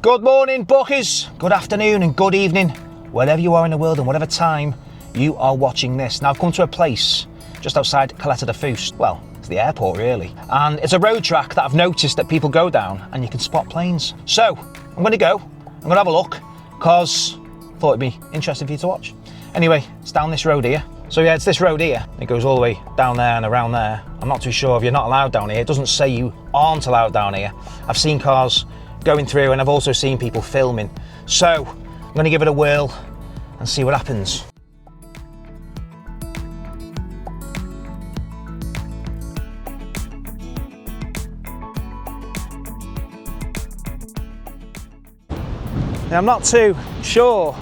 Good morning, Buckers. Good afternoon and good evening, wherever you are in the world and whatever time you are watching this. Now I've come to a place just outside Caleta de Fuste. Well, it's the airport really. And it's a road track that I've noticed that people go down and you can spot planes. So I'm going to go, I'm going to have a look because I thought it'd be interesting for you to watch. Anyway, it's down this road here. So yeah, it's this road here. It goes all the way down there and around there. I'm not too sure if you're not allowed down here. It doesn't say you aren't allowed down here. I've seen cars going through and I've also seen people filming. So I'm going to give it a whirl and see what happens. Now, I'm not too sure.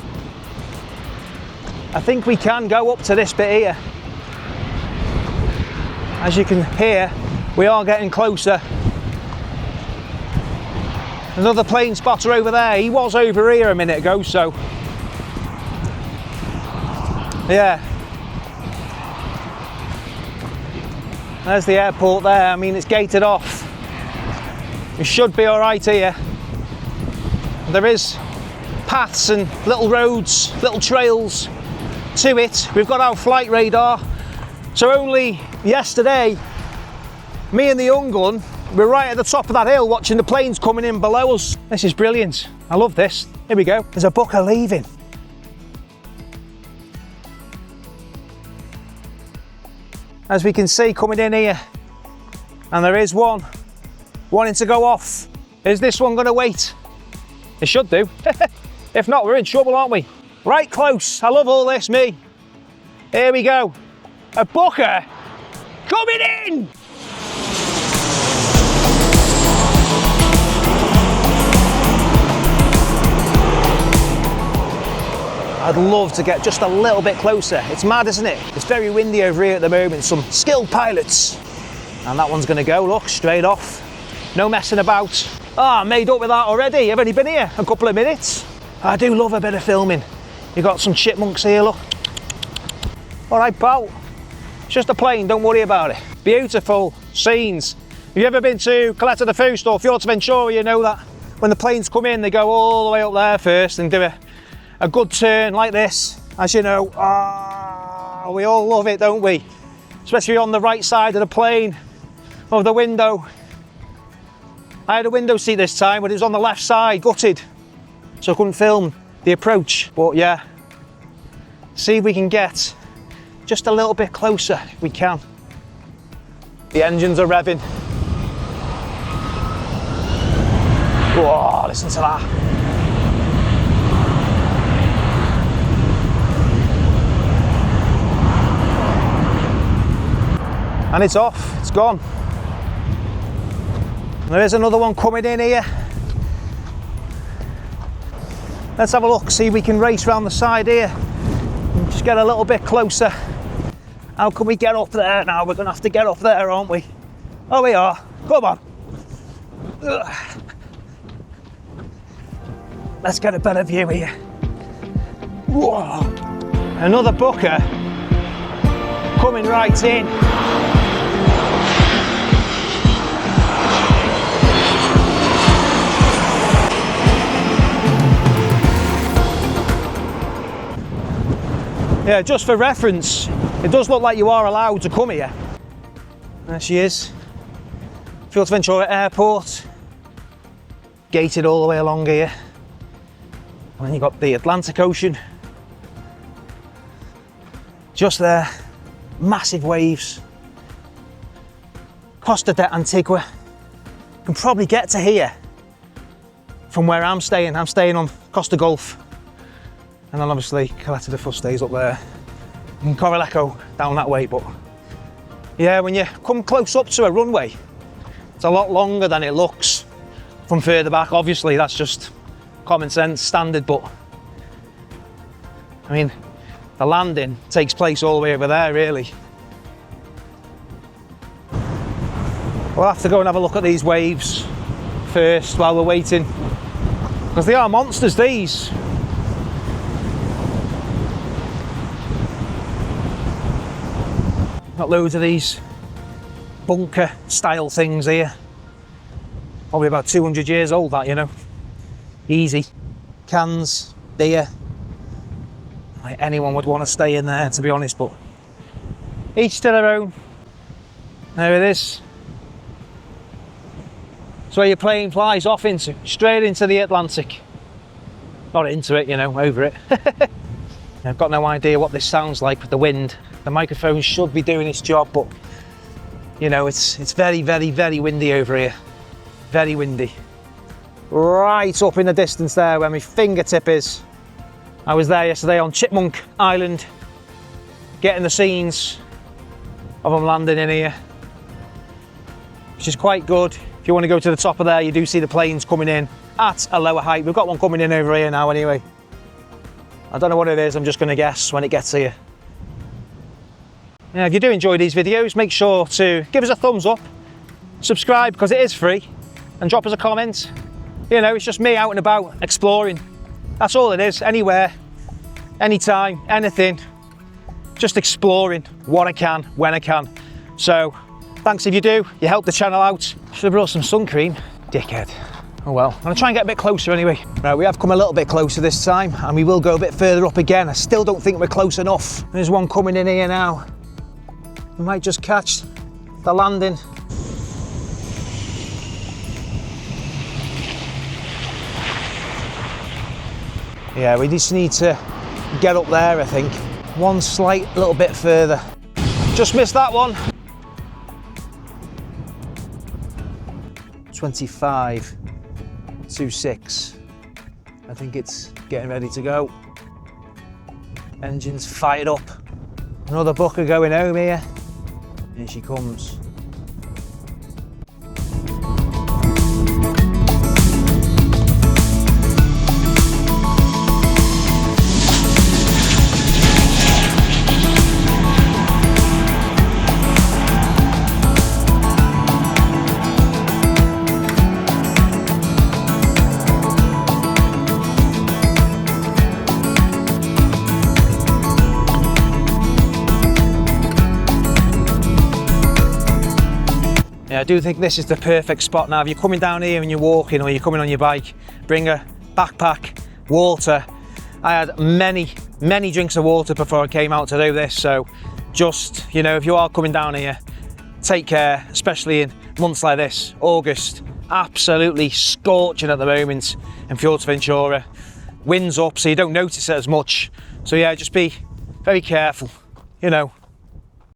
I think we can go up to this bit here. As you can hear, we are getting closer. Another plane spotter over there. He was over here a minute ago, so yeah. There's the airport there. I mean, it's gated off. We should be all right here. There is paths and little roads, little trails to it. We've got our flight radar. So only yesterday, me and the young gun, we're right at the top of that hill watching the planes coming in below us. This is brilliant. I love this. Here we go. There's a Booker leaving. As we can see coming in here. And there is one wanting to go off. Is this one going to wait? It should do. If not, we're in trouble, aren't we? Right close. I love all this, me. Here we go. A Booker coming in. I'd love to get just a little bit closer. It's mad, isn't it? It's very windy over here at the moment. Some skilled pilots. And that one's going to go, look, straight off. No messing about. Ah, made up with that already. I've only been here a couple of minutes. I do love a bit of filming. You got some chipmunks here, look. All right, pal. It's just a plane, don't worry about it. Beautiful scenes. Have you ever been to Caleta de Fuste or Fuerteventura? You know that when the planes come in, they go all the way up there first and do a good turn like this, as you know. Ah, we all love it, don't we? Especially on the right side of the plane, of the window. I had a window seat this time, but it was on the left side, gutted. So I couldn't film the approach, but yeah. See if we can get just a little bit closer, if we can. The engines are revving. Whoa, listen to that. And it's off, it's gone. And there is another one coming in here. Let's have a look, see if we can race around the side here and just get a little bit closer. How can we get up there now? We're gonna have to get up there, aren't we? Oh, we are. Come on. Ugh. Let's get a better view here. Whoa. Another Booker coming right in. Yeah, just for reference, it does look like you are allowed to come here. There she is. Fuerteventura Airport. Gated all the way along here. And then you've got the Atlantic Ocean. Just there. Massive waves. Costa de Antigua. You can probably get to here from where I'm staying. I'm staying on Costa Gulf. And then obviously Caleta de Fuste stays up there. And Coralejo down that way, but yeah, when you come close up to a runway, it's a lot longer than it looks from further back. Obviously, that's just common sense, standard, but I mean, the landing takes place all the way over there, really. We'll have to go and have a look at these waves first while we're waiting, because they are monsters, these. Got loads of these bunker style things here. Probably about 200 years old, that, you know. Easy. Cans, beer. Like anyone would want to stay in there, to be honest, but each to their own. There it is. So your plane flies off into, straight into the Atlantic. Not into it, you know, over it. I've got no idea what this sounds like with the wind. The microphone should be doing its job, but you know, it's very, very, very windy over here. Very windy. Right up in the distance there where my fingertip is. I was there yesterday on Chipmunk Island, getting the scenes of them landing in here, which is quite good. If you want to go to the top of there, you do see the planes coming in at a lower height. We've got one coming in over here now anyway. I don't know what it is, I'm just going to guess when it gets here. Now, if you do enjoy these videos, make sure to give us a thumbs up, subscribe because it is free, and drop us a comment. You know, it's just me out and about exploring. That's all it is, anywhere, anytime, anything. Just exploring what I can, when I can. So, thanks if you do, you help the channel out. Should have brought some sun cream, dickhead. Oh well, I'm gonna try and get a bit closer anyway. Right, we have come a little bit closer this time, and we will go a bit further up again. I still don't think we're close enough. There's one coming in here now. We might just catch the landing. Yeah, we just need to get up there, I think. One slight little bit further. Just missed that one. 25.26. I think it's getting ready to go. Engine's fired up. Another bucker going home here. Here she comes. I do think this is the perfect spot now. If you're coming down here and you're walking or you're coming on your bike, bring a backpack, water. I had many drinks of water before I came out to do this, so just, you know, if you are coming down here, take care, especially in months like this. August, absolutely scorching at the moment in Fuerteventura. Wind's up, so you don't notice it as much. So yeah, just be very careful, you know.